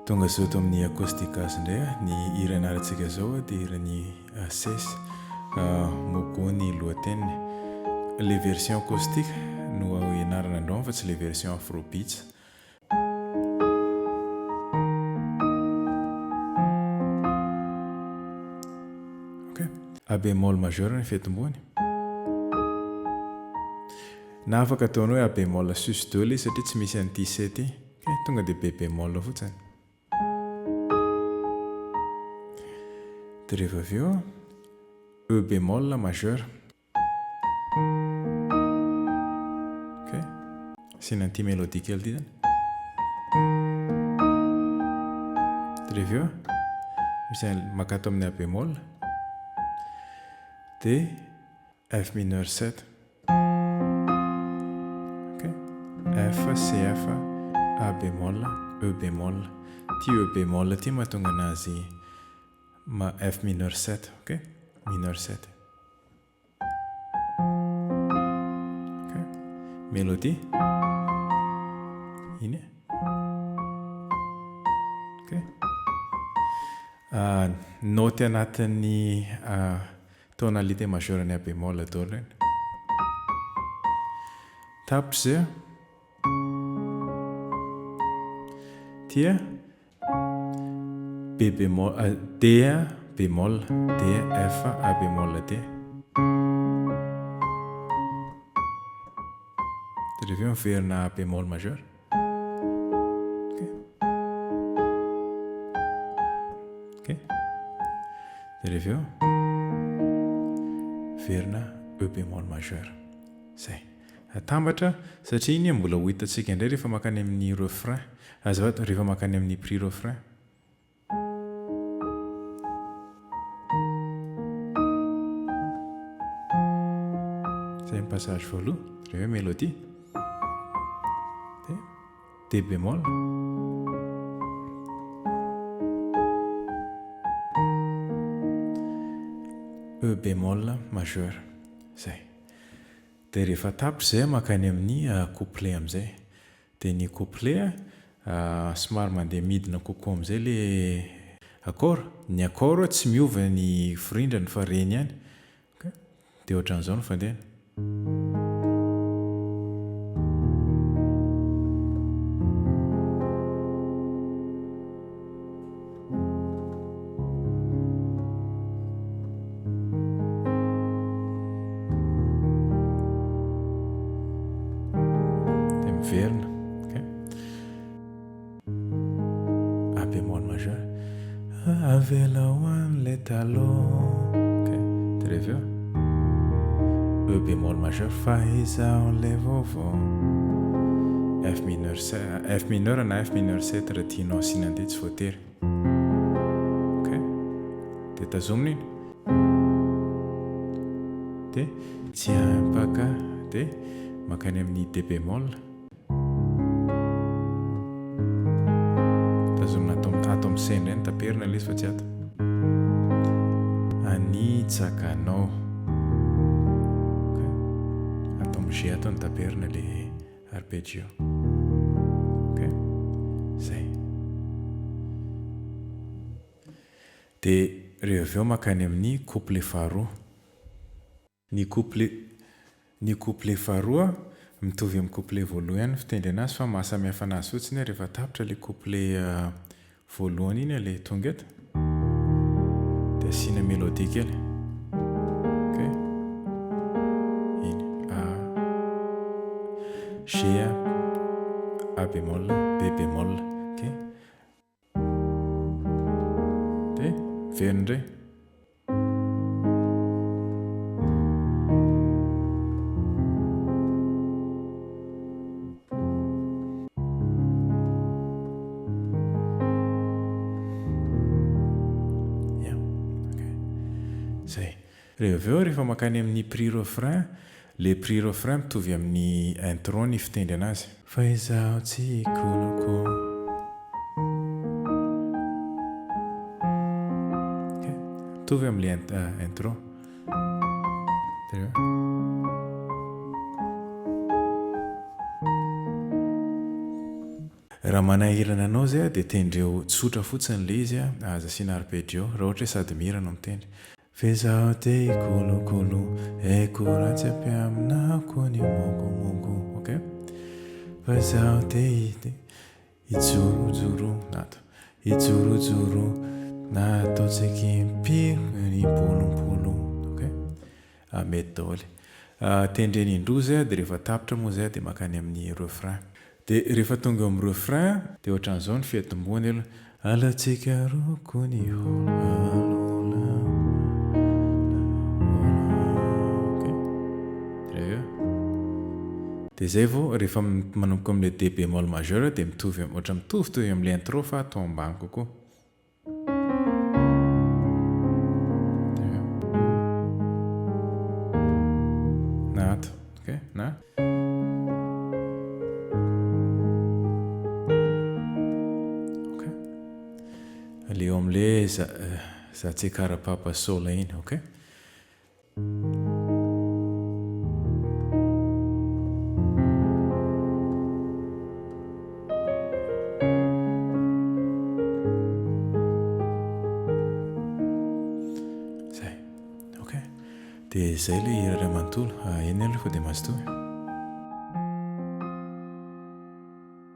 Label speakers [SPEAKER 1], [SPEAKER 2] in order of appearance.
[SPEAKER 1] Tonga zao eto amin'ny acoustic gasy indray ny hira anarantsika zao dia hiran'i Ceis, Mougou ny lohateniny. Les versions acoustique no hianarana androany fa tsy les versions Afrobeats. Ok, A bémol majeur ny fiatombony. Na afaka ataonao hoe A bémol sus 2 ilay satria tsy misy an'ity 7 ity. Ok, tonga dia B bémol fotsiny. Dia rehefa avy eo E bémol majeur. Ok, asina an'ity melodie kely ity zany. Dia rehefa eo misy makato amin'ny A bémol dia F mineur 7. Ok, F, CF, A bémol, E bémol. Ty E bémol ty mahatonga anazy F mineur 7. Ok, mineur 7. Ok, mélodie iny. Ok, note anatin'ny tonalité majeure ny A bémol daholo reny. Tapitra zay tia B bémol, D bémol, D, F, A bémol, D. Dia rehefa eo miverina A bémol majeur. Ok, ok. Dia rehefa eo verina E bémol majeur. Zay. Atambatra satria iny mbola ho hitantsika indray rehefa makany amin'ny refrain. Azafady, rehefa makany amin'ny prix-refrain. Zay ny passage voaloha. Rehefa mélodie. D bémol. E bémol majeur. Zay. Dia rehefa tapitra zay makany amin'ny couplet amin'izay. Dia ny couplet somary mandeha midina kokoa amin'izay ilay accord. Ny accord tsy miova ny firindrany fa reny ihany. Ok, dia ohatran'izao no fandehany. Verna. Ok, A bémol majeur. Avela one le talon. Ok, dia rehefa eo E bémol majeur. Fahaizao le vovô. F mineur 7, F mineur na F mineur 7 raha tianao asina an'ity tsy voatery. Ok, dia tazomina iny. Dia tsiapaka dia makany amin'ny D bémol. Ato amin'ny scène ireny taperina ilay izy fa tsy ato. Anitsakanao. Ok, ato amin'ny G ato ny taperina ilay arpeggio. Ok, zay. Dia rehefa eo makany amin'ny couplet faharoa. Ny couplet faharoa mitovy amin'ny couplet voalohany ihany fitendry anazy fa mahasamihafa anazy fotsiny rehefa tapitra ilay couplet voalohany iny ilay tonga eto dia asina melodie kely. Ok, iny G, A bémol, B bémol. Ok, dia verina indray. Zay. Rehefa eo rehefa makany amin'ny prix-refrain, le prix-refrain mitovy amin'ny intro ny fitendry anazy. Fa izaho tsy koloko. Ok, mitovy amin'ilay intro. raha manahirana anao zay dia tendreo tsotra fotsiny le izy aza asiana arpeggio raha ohatra hoe sady mihirana mitendry fezao te ikolokolo ekoratsy ampy aminako ny mogomogo ok fa zaho te ijorojoro nato ijorojoro nataotsaiky impiriko ny polompolo ok mety daholo tendreny indrozy dia rehefa tapitra moa zay dia makany amin'ny refrain dia rehefa tonga eo amin'ny refrain dia ohatran'izao ny fiatom-boany aloha alatsika roko ny alola dia zay vao rehefa manomboka amin'ilay D bémol majeur dia mitovy ohatra mitovitovy amin'ilay intro fa atao ambany kokoa na ato ok na ok aleo amin'ilay za tsy karapapa sola iny ok dia zay ilay hira ray manontolo eny aloha fa dia mazotoy